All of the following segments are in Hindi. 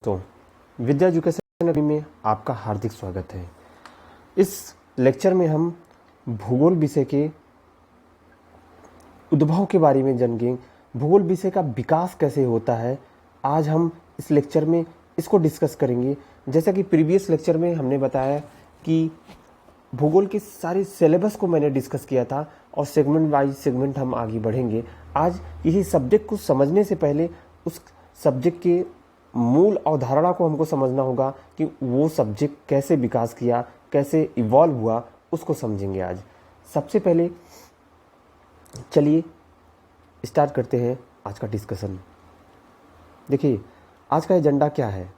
तो विद्या एजुकेशन में आपका हार्दिक स्वागत है। इस लेक्चर में हम भूगोल विषय के उद्भव के बारे में जानेंगे। भूगोल विषय का विकास कैसे होता है, आज हम इस लेक्चर में इसको डिस्कस करेंगे। जैसा कि प्रीवियस लेक्चर में हमने बताया कि भूगोल के सारे सिलेबस को मैंने डिस्कस किया था और सेगमेंट वाइज सेगमेंट हम आगे बढ़ेंगे। आज यही सब्जेक्ट को समझने से पहले उस सब्जेक्ट के मूल अवधारणा को हमको समझना होगा कि वो सब्जेक्ट कैसे विकास किया, कैसे इवॉल्व हुआ, उसको समझेंगे आज। सबसे पहले चलिए स्टार्ट करते हैं आज का डिस्कशन। देखिए, आज का एजेंडा क्या है,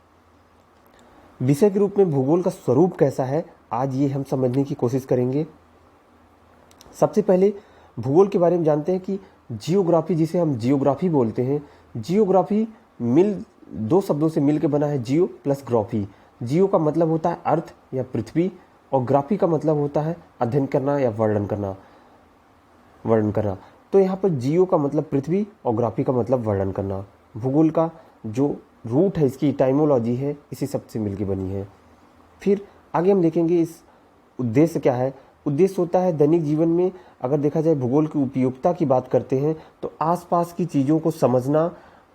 विषय के रूप में भूगोल का स्वरूप कैसा है, आज ये हम समझने की कोशिश करेंगे। सबसे पहले भूगोल के बारे में जानते हैं कि जियोग्राफी, जिसे हम जियोग्राफी बोलते हैं, जियोग्राफी दो शब्दों से मिलकर बना है, जियो प्लस ग्राफी। जियो का मतलब होता है अर्थ या पृथ्वी, और ग्राफी का मतलब होता है अध्ययन करना या वर्णन करना। तो यहाँ पर जियो का मतलब पृथ्वी और ग्राफी का मतलब वर्णन करना। भूगोल का जो रूट है, इसकी टाइमोलॉजी है, इसी सब से मिलकर बनी है। फिर आगे हम देखेंगे इस उद्देश्य क्या है। उद्देश्य होता है दैनिक जीवन में, अगर देखा जाए भूगोल की उपयोगिता की बात करते हैं तो आसपास की चीज़ों को समझना,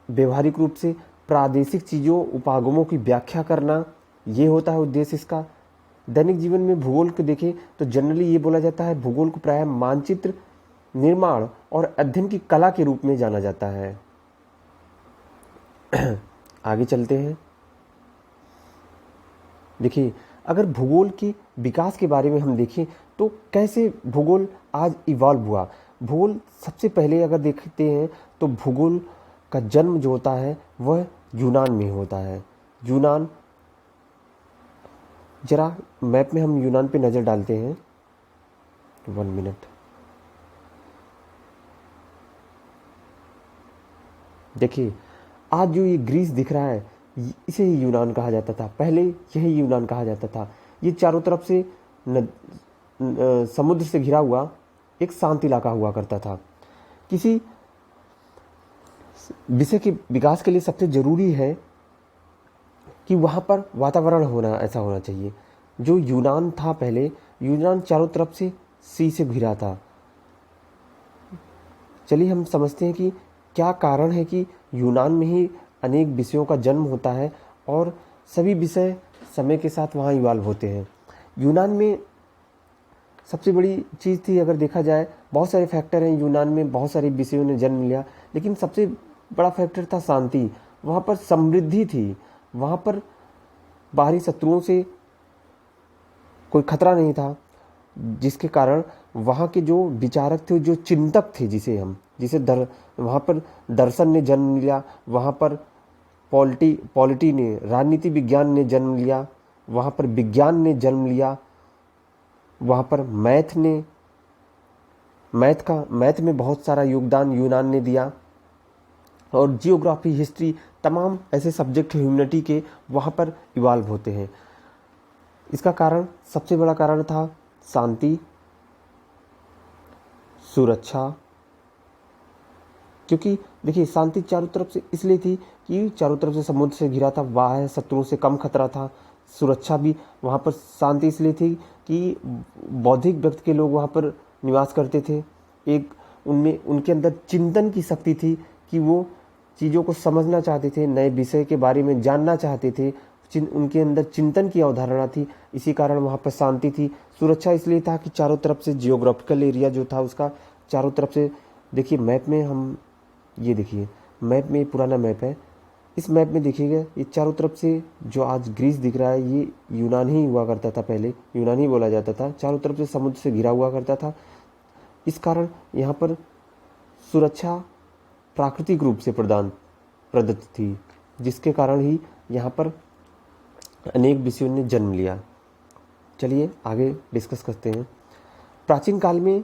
व्यवहारिक रूप से प्रादेशिक चीज़ों उपागमों की व्याख्या करना, ये होता है उद्देश्य इसका। दैनिक जीवन में भूगोल को देखें तो जनरली ये बोला जाता है भूगोल को प्रायः मानचित्र निर्माण और अध्ययन की कला के रूप में जाना जाता है। आगे चलते हैं। देखिए, अगर भूगोल के विकास के बारे में हम देखें तो कैसे भूगोल आज इवॉल्व हुआ। भूगोल सबसे पहले अगर देखते हैं तो भूगोल का जन्म जो होता है वह यूनान में होता है। यूनान, जरा मैप में हम यूनान पे नज़र डालते हैं। 1 मिनट। देखिए, आज जो ये ग्रीस दिख रहा है, इसे ही यूनान कहा जाता था। पहले यही यूनान कहा जाता था। ये चारों तरफ से समुद्र से घिरा हुआ एक शांत इलाका हुआ करता था। किसी विषय के विकास के लिए सबसे ज़रूरी है कि वहाँ पर वातावरण ऐसा होना चाहिए। जो यूनान था पहले, यूनान चारों तरफ से सी से घिरा था। चलिए हम समझते हैं कि क्या कारण है कि यूनान में ही अनेक विषयों का जन्म होता है और सभी विषय समय के साथ वहाँ इवॉल्व होते हैं। यूनान में सबसे बड़ी चीज़ थी, अगर देखा जाए बहुत सारे फैक्टर हैं यूनान में, बहुत सारे विषयों ने जन्म लिया, लेकिन सबसे बड़ा फैक्टर था शांति। वहाँ पर समृद्धि थी, वहाँ पर बाहरी शत्रुओं से कोई खतरा नहीं था, जिसके कारण वहाँ के जो विचारक थे, जो चिंतक थे, वहाँ पर दर्शन ने जन्म लिया, वहाँ पर पॉलिटी ने, राजनीति विज्ञान ने जन्म लिया, वहाँ पर विज्ञान ने जन्म लिया, वहाँ पर मैथ में बहुत सारा योगदान यूनान ने दिया, और जियोग्राफी, हिस्ट्री, तमाम ऐसे सब्जेक्ट ह्यूमैनिटी के वहाँ पर इवॉल्व होते हैं। इसका कारण, सबसे बड़ा कारण था शांति, सुरक्षा। क्योंकि देखिए, शांति चारों तरफ से इसलिए थी कि चारों तरफ से समुद्र से घिरा था, बाहर शत्रुओं से कम खतरा था। सुरक्षा भी, वहाँ पर शांति इसलिए थी कि बौद्धिक व्यक्ति के लोग वहाँ पर निवास करते थे। उनके अंदर चिंतन की शक्ति थी कि वो चीज़ों को समझना चाहते थे, नए विषय के बारे में जानना चाहते थे, उनके अंदर चिंतन की अवधारणा थी, इसी कारण वहाँ पर शांति थी। सुरक्षा इसलिए था कि चारों तरफ से जियोग्राफिकल एरिया जो था उसका चारों तरफ से, देखिए मैप में हम ये देखिए, मैप में पुराना मैप है, इस मैप में देखिएगा ये चारों तरफ से जो आज ग्रीस दिख रहा है, ये यूनान ही हुआ करता था, पहले यूनान ही बोला जाता था, चारों तरफ से समुद्र से घिरा हुआ करता था। इस कारण यहाँ पर सुरक्षा प्राकृतिक रूप से प्रदत्त थी, जिसके कारण ही यहाँ पर अनेक विषयों ने जन्म लिया। चलिए आगे डिस्कस करते हैं। प्राचीन काल में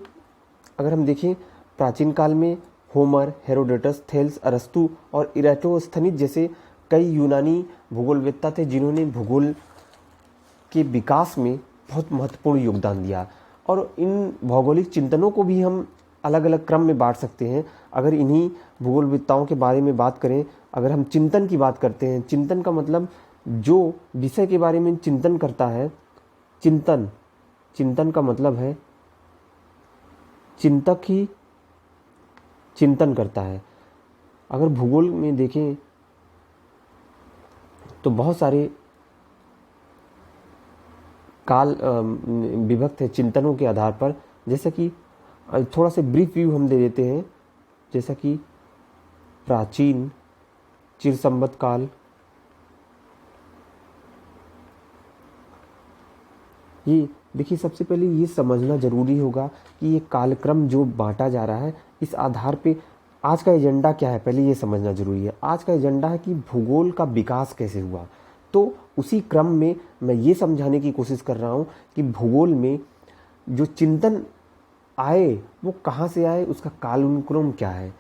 अगर हम देखें, प्राचीन काल में होमर, हेरोडोटस, थेल्स, अरस्तु और इराटोस्थनीज जैसे कई यूनानी भूगोलवेत्ता थे, जिन्होंने भूगोल के विकास में बहुत महत्वपूर्ण योगदान दिया। और इन भौगोलिक चिंतनों को भी हम अलग अलग क्रम में बांट सकते हैं। अगर इन्हीं भूगोलविद्ताओं के बारे में बात करें, अगर हम चिंतन की बात करते हैं, चिंतन का मतलब जो विषय के बारे में चिंतन करता है, चिंतन, चिंतन का मतलब है चिंतक ही चिंतन करता है। अगर भूगोल में देखें तो बहुत सारे काल विभक्त है चिंतनों के आधार पर। जैसा कि थोड़ा सा ब्रीफ व्यू हम दे देते हैं, जैसा कि प्राचीन, चिरसंवत काल, ये देखिए सबसे पहले ये समझना जरूरी होगा कि ये कालक्रम जो बांटा जा रहा है, इस आधार पे आज का एजेंडा क्या है, पहले ये समझना जरूरी है। आज का एजेंडा है कि भूगोल का विकास कैसे हुआ, तो उसी क्रम में मैं ये समझाने की कोशिश कर रहा हूँ कि भूगोल में जो चिंतन आए वो कहाँ से आए, उसका कालानुक्रम क्या है।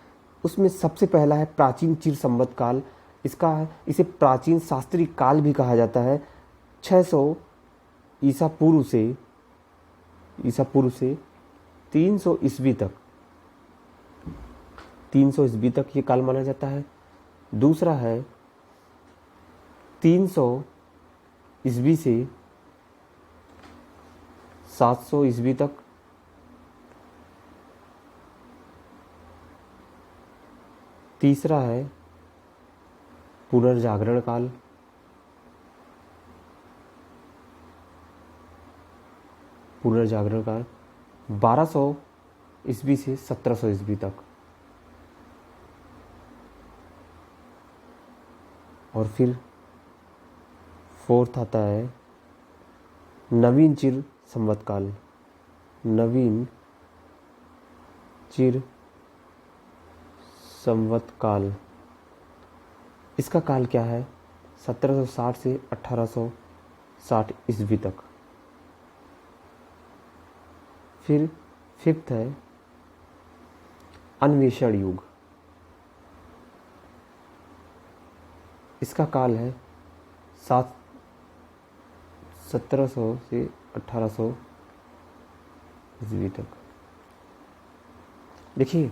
उसमें सबसे पहला है प्राचीन चिरसंवत काल। इसे प्राचीन शास्त्रीय काल भी कहा जाता है। 600 ईसा पूर्व से 300 ईस्वी तक, 300 ईस्वी तक ये काल माना जाता है। दूसरा है 300 ईस्वी से 700 ईस्वी तक। तीसरा है पुनर्जागरण काल। पुनर्जागरण काल 1200 ईस्वी से 1700 ईस्वी तक। और फिर फोर्थ आता है नवीन चिर संवत काल। नवीन चिर संवत काल, इसका काल क्या है, 1760 से 1860 ईस्वी तक। फिर फिफ्थ है अन्वेषण युग। इसका काल है 1700 से 1800 ईस्वी तक। देखिए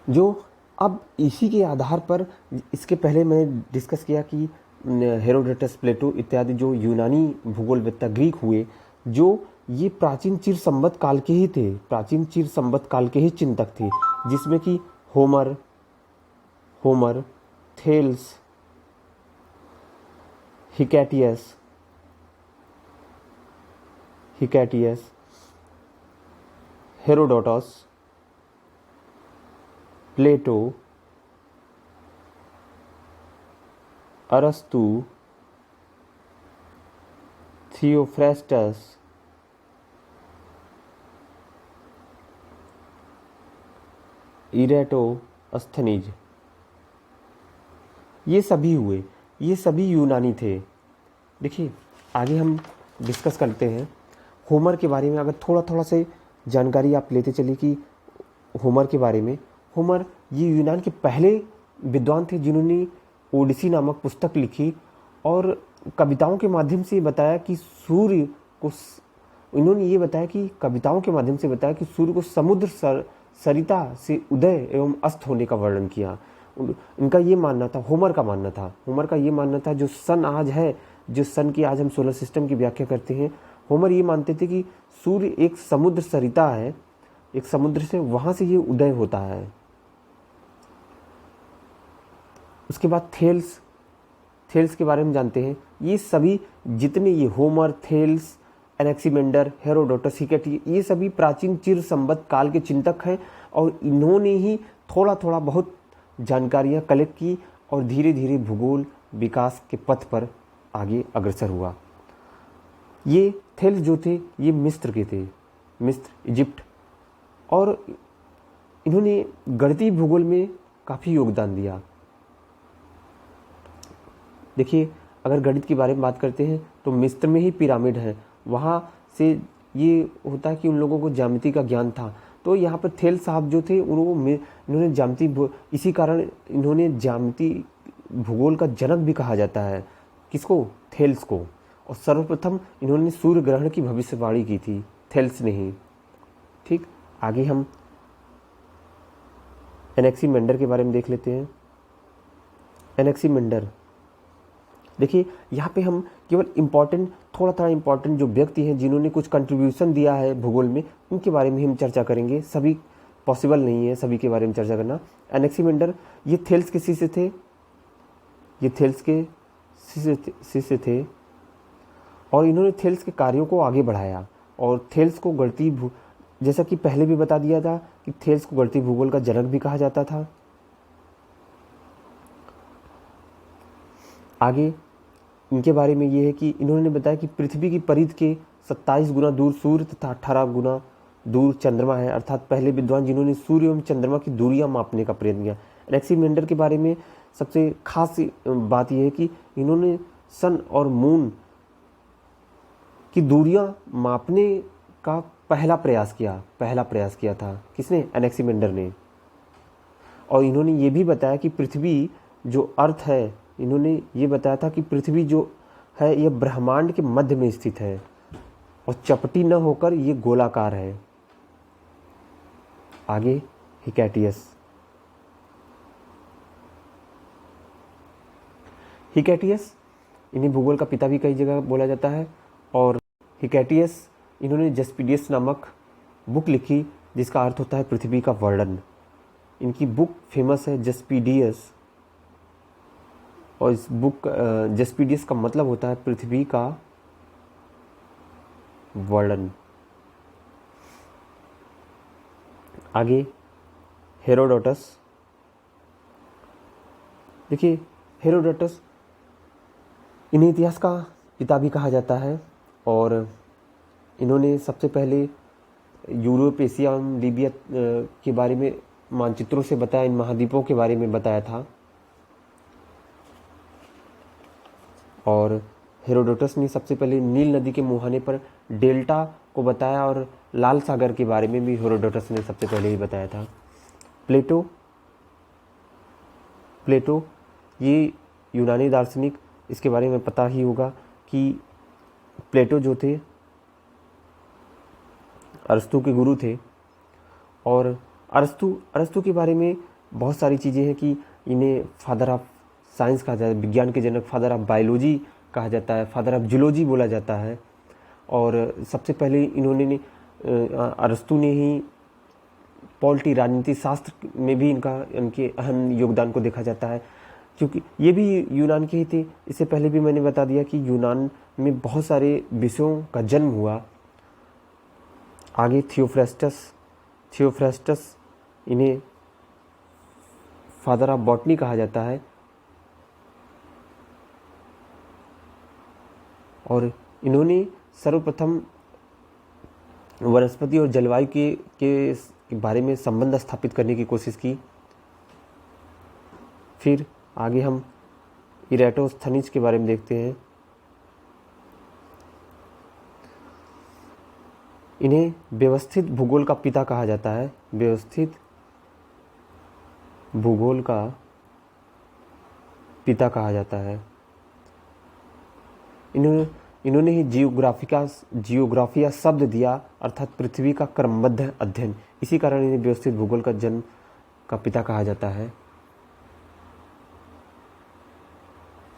जो अब इसी के आधार पर, इसके पहले मैंने डिस्कस किया कि हेरोडोटस, प्लेटो इत्यादि जो यूनानी भूगोलवेत्ता ग्रीक हुए, जो ये प्राचीन चिर संवत काल के ही थे, प्राचीन चिर संवत काल के ही चिंतक थे, जिसमें कि होमर, थेल्स, हिकैटियस, हेरोडोटस, प्लेटो, अरस्तु, थियोफ्रेस्टस, इरेटोस्थनीज, ये सभी हुए, ये सभी यूनानी थे। देखिए आगे हम डिस्कस करते हैं होमर के बारे में। अगर थोड़ा थोड़ा से जानकारी आप लेते चलिए कि होमर के बारे में। होमर ये यूनान के पहले विद्वान थे जिन्होंने ओडिसी नामक पुस्तक लिखी और कविताओं के माध्यम से बताया कि सूर्य को, इन्होंने ये बताया कि कविताओं के माध्यम से बताया कि सूर्य को समुद्र सरिता से उदय एवं अस्त होने का वर्णन किया। इनका ये मानना था, होमर का ये मानना था जो सन आज है, जिस सन की आज हम सोलर सिस्टम की व्याख्या करते हैं, होमर ये मानते थे कि सूर्य एक समुद्र सरिता है, एक समुद्र से वहां से ये उदय होता है। उसके बाद थेल्स के बारे में जानते हैं। ये सभी जितने ये होमर, थेल्स, एनेक्सीमेंडर, हेरोडोटस, हिकैटियस, ये सभी प्राचीन चिर संवत काल के चिंतक हैं और इन्होंने ही थोड़ा थोड़ा बहुत जानकारियां कलेक्ट की और धीरे धीरे भूगोल विकास के पथ पर आगे अग्रसर हुआ। ये थेल्स जो थे ये मिस्र के थे, मिस्र, इजिप्ट, और इन्होंने गणितीय भूगोल में काफ़ी योगदान दिया। देखिए अगर गणित के बारे में बात करते हैं तो मिस्र में ही पिरामिड है, वहाँ से ये होता है कि उन लोगों को ज्यामिति का ज्ञान था। तो यहाँ पर थेल साहब जो थे इन्होंने ज्यामिति, इसी कारण इन्होंने ज्यामिति भूगोल का जनक भी कहा जाता है। किसको? थेल्स को। और सर्वप्रथम इन्होंने सूर्य ग्रहण की भविष्यवाणी की थी, थेल्स ने ही। ठीक, आगे हम एनेक्सीमेंडर के बारे में देख लेते हैं। एनेक्सीमेंडर, देखिए यहाँ पे हम केवल थोड़ा थोड़ा इम्पोर्टेंट जो व्यक्ति हैं जिन्होंने कुछ कंट्रीब्यूशन दिया है भूगोल में, उनके बारे में हम चर्चा करेंगे। सभी पॉसिबल नहीं है सभी के बारे में चर्चा करना। एनेक्सीमेंडर ये थेल्स के शिष्य थे, ये थेल्स के शिष्य थे और इन्होंने थेल्स के कार्यों को आगे बढ़ाया और थेल्स को जैसा कि पहले भी बता दिया था कि थेल्स को गणितीय भूगोल का जनक भी कहा जाता था। आगे इनके बारे में ये है कि इन्होंने बताया कि पृथ्वी की परिधि के 27 गुना दूर सूर्य तथा 18 गुना दूर चंद्रमा है, अर्थात पहले विद्वान जिन्होंने सूर्य एवं चंद्रमा की दूरियां मापने का प्रयत्न किया। एनेक्सीमेंडर के बारे में सबसे खास बात यह है कि इन्होंने सन और मून की दूरियां मापने का पहला प्रयास किया था। किसने? एनेक्सीमेंडर ने। और इन्होंने ये भी बताया कि पृथ्वी जो अर्थ है, इन्होंने ये बताया था कि पृथ्वी जो है यह ब्रह्मांड के मध्य में स्थित है और चपटी न होकर ये गोलाकार है। आगे हिकैटियस। इन्हें भूगोल का पिता भी कई जगह बोला जाता है। और हिकैटियस इन्होंने जस्पीडियस नामक बुक लिखी जिसका अर्थ होता है पृथ्वी का वर्णन। इनकी बुक फेमस है जस्पीडियस, और इस बुक जस्पीडियस का मतलब होता है पृथ्वी का वर्णन। आगे हेरोडोटस। देखिए हेरोडोटस, इन्हें इतिहास का पिता भी कहा जाता है और इन्होंने सबसे पहले यूरोप, एशिया, लीबिया के बारे में मानचित्रों से बताया, इन महाद्वीपों के बारे में बताया था। और हेरोडोटस ने सबसे पहले नील नदी के मुहाने पर डेल्टा को बताया और लाल सागर के बारे में भी हेरोडोटस ने सबसे पहले ही बताया था। प्लेटो ये यूनानी दार्शनिक, इसके बारे में पता ही होगा कि प्लेटो जो थे अरस्तु के गुरु थे। और अरस्तु के बारे में बहुत सारी चीज़ें हैं कि इन्हें फादर ऑफ साइंस कहा जाता है, विज्ञान के जनक, फादर ऑफ बायोलॉजी कहा जाता है, फादर ऑफ जूलॉजी बोला जाता है। और सबसे पहले अरस्तु ने ही पॉलिटी, राजनीति शास्त्र में भी इनके अहम योगदान को देखा जाता है, क्योंकि ये भी यूनान के ही थे। इससे पहले भी मैंने बता दिया कि यूनान में बहुत सारे विषयों का जन्म हुआ। आगे थियोफ्रास्टस, इन्हें फादर ऑफ बॉटनी कहा जाता है। और इन्होंने सर्वप्रथम वनस्पति और जलवायु के बारे में संबंध स्थापित करने की कोशिश की। फिर आगे हम इरेटोस्थनीज के बारे में देखते हैं। इन्हें व्यवस्थित भूगोल का पिता कहा जाता है, व्यवस्थित भूगोल का पिता कहा जाता है। इन्होंने ही जियोग्राफिया शब्द दिया, अर्थात पृथ्वी का क्रमबद्ध अध्ययन। इसी कारण इन्हें व्यवस्थित भूगोल का जन्म का पिता कहा जाता है।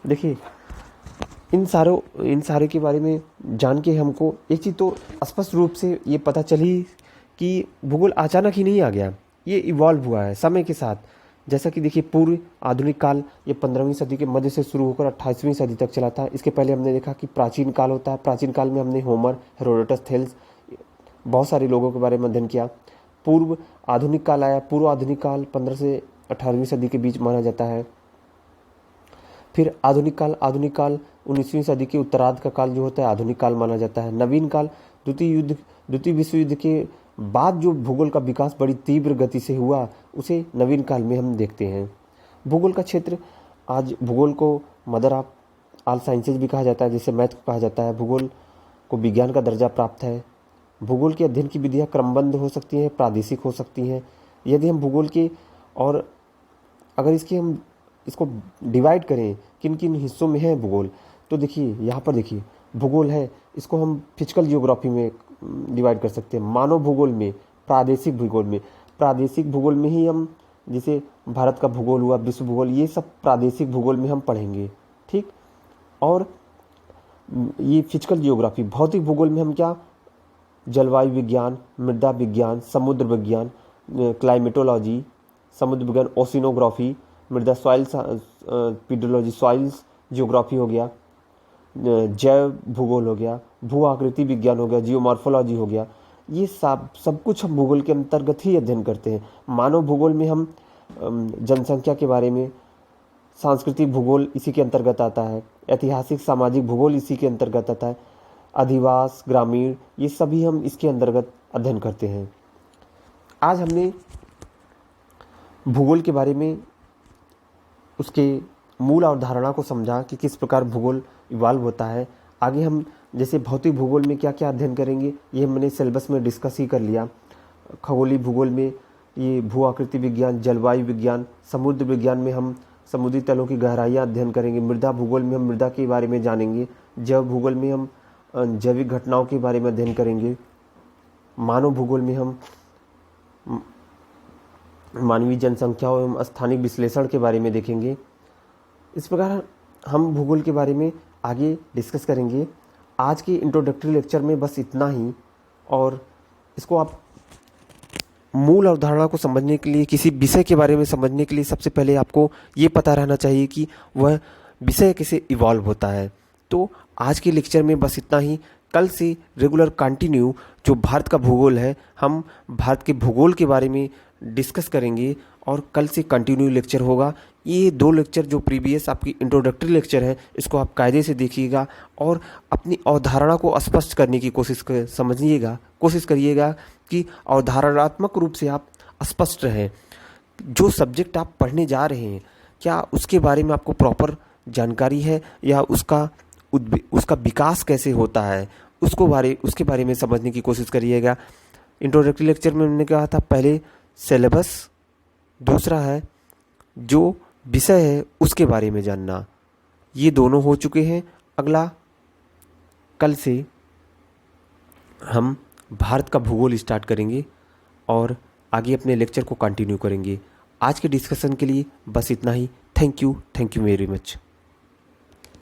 देखिए इन सारे के बारे में जान के हमको एक चीज़ तो स्पष्ट रूप से ये पता चली कि भूगोल अचानक ही नहीं आ गया, ये इवॉल्व हुआ है समय के साथ। जैसा कि देखिए पूर्व आधुनिक काल ये 15वीं सदी के मध्य से शुरू होकर 28वीं सदी तक चला था। इसके पहले हमने देखा कि प्राचीन काल होता है। प्राचीन काल में हमने होमर, हेरोडोटस, थेल्स, बहुत सारे लोगों के बारे में अध्ययन किया। पूर्व आधुनिक काल आया। पूर्व आधुनिक काल 15 से 18वीं सदी के बीच माना जाता है। फिर आधुनिक काल 19वीं सदी के उत्तरार्ध का काल जो होता है आधुनिक काल माना जाता है। नवीन काल द्वितीय विश्व युद्ध के बाद जो भूगोल का विकास बड़ी तीव्र गति से हुआ, उसे नवीन काल में हम देखते हैं। भूगोल का क्षेत्र, आज भूगोल को मदर ऑफ ऑल साइंसेज भी कहा जाता है, जिसे मैथ को कहा जाता है। भूगोल को विज्ञान का दर्जा प्राप्त है। भूगोल के अध्ययन की विधियाँ क्रमबद्ध हो सकती हैं, प्रादेशिक हो सकती हैं। यदि हम भूगोल के और अगर हम इसको डिवाइड करें किन किन हिस्सों में है भूगोल, तो देखिए यहाँ पर देखिए भूगोल है, इसको हम फिजिकल जियोग्राफी में डिवाइड कर सकते हैं। मानव भूगोल में, प्रादेशिक भूगोल में ही हम जैसे भारत का भूगोल हुआ, विश्व भूगोल, ये सब प्रादेशिक भूगोल में हम पढ़ेंगे। ठीक। और ये फिजिकल जियोग्राफी, भौतिक भूगोल में हम क्या, जलवायु विज्ञान, मृदा विज्ञान, समुद्र विज्ञान, क्लाइमेटोलॉजी, समुद्र विज्ञान, ओशिनोग्राफी, मृदा सॉइल पीडोलॉजी, सॉइल्स जियोग्राफी हो गया, जैव भूगोल हो गया, भू आकृति विज्ञान हो गया, जियोमॉर्फोलॉजी हो गया। ये सब कुछ हम भूगोल के अंतर्गत ही अध्ययन करते हैं। मानव भूगोल में हम जनसंख्या के बारे में, सांस्कृतिक भूगोल इसी के अंतर्गत आता है, ऐतिहासिक सामाजिक भूगोल इसी के अंतर्गत आता है, अधिवास, ग्रामीण, ये सभी हम इसके अंतर्गत अध्ययन करते हैं। आज हमने भूगोल के बारे में उसके मूल अवधारणा को समझा कि किस प्रकार भूगोल इवॉल्व होता है। आगे हम जैसे भौतिक भूगोल में क्या क्या अध्ययन करेंगे ये हमने सिलेबस में डिस्कस ही कर लिया। खगोलीय भूगोल में ये भू आकृति विज्ञान, जलवायु विज्ञान, समुद्र विज्ञान में हम समुद्री तलों की गहराइयाँ अध्ययन करेंगे। मृदा भूगोल में हम मृदा के बारे में जानेंगे। जैव भूगोल में हम जैविक घटनाओं के बारे में अध्ययन करेंगे। मानव भूगोल में हम मानवीय जनसंख्या एवं स्थानिक विश्लेषण के बारे में देखेंगे। इस प्रकार हम भूगोल के बारे में आगे डिस्कस करेंगे। आज के इंट्रोडक्टरी लेक्चर में बस इतना ही, और इसको आप मूल अवधारणा को समझने के लिए, किसी विषय के बारे में समझने के लिए सबसे पहले आपको ये पता रहना चाहिए कि वह विषय कैसे इवॉल्व होता है। तो आज के लेक्चर में बस इतना ही। कल से रेगुलर कंटिन्यू जो भारत का भूगोल है, हम भारत के भूगोल के बारे में डिस्कस करेंगे और कल से कंटिन्यू लेक्चर होगा। ये 2 लेक्चर जो प्रीवियस आपकी इंट्रोडक्टरी लेक्चर है, इसको आप कायदे से देखिएगा और अपनी अवधारणा को स्पष्ट करने की कोशिश करिएगा कि अवधारणात्मक रूप से आप स्पष्ट रहें। जो सब्जेक्ट आप पढ़ने जा रहे हैं, क्या उसके बारे में आपको प्रॉपर जानकारी है, या उसका विकास कैसे होता है, उसके बारे में समझने की कोशिश करिएगा। इंट्रोडक्टरी लेक्चर में मैंने कहा था, पहले सिलेबस, दूसरा है जो विषय है उसके बारे में जानना। ये दोनों हो चुके हैं। अगला कल से हम भारत का भूगोल स्टार्ट करेंगे और आगे अपने लेक्चर को कंटिन्यू करेंगे। आज के डिस्कशन के लिए बस इतना ही। Thank you very much.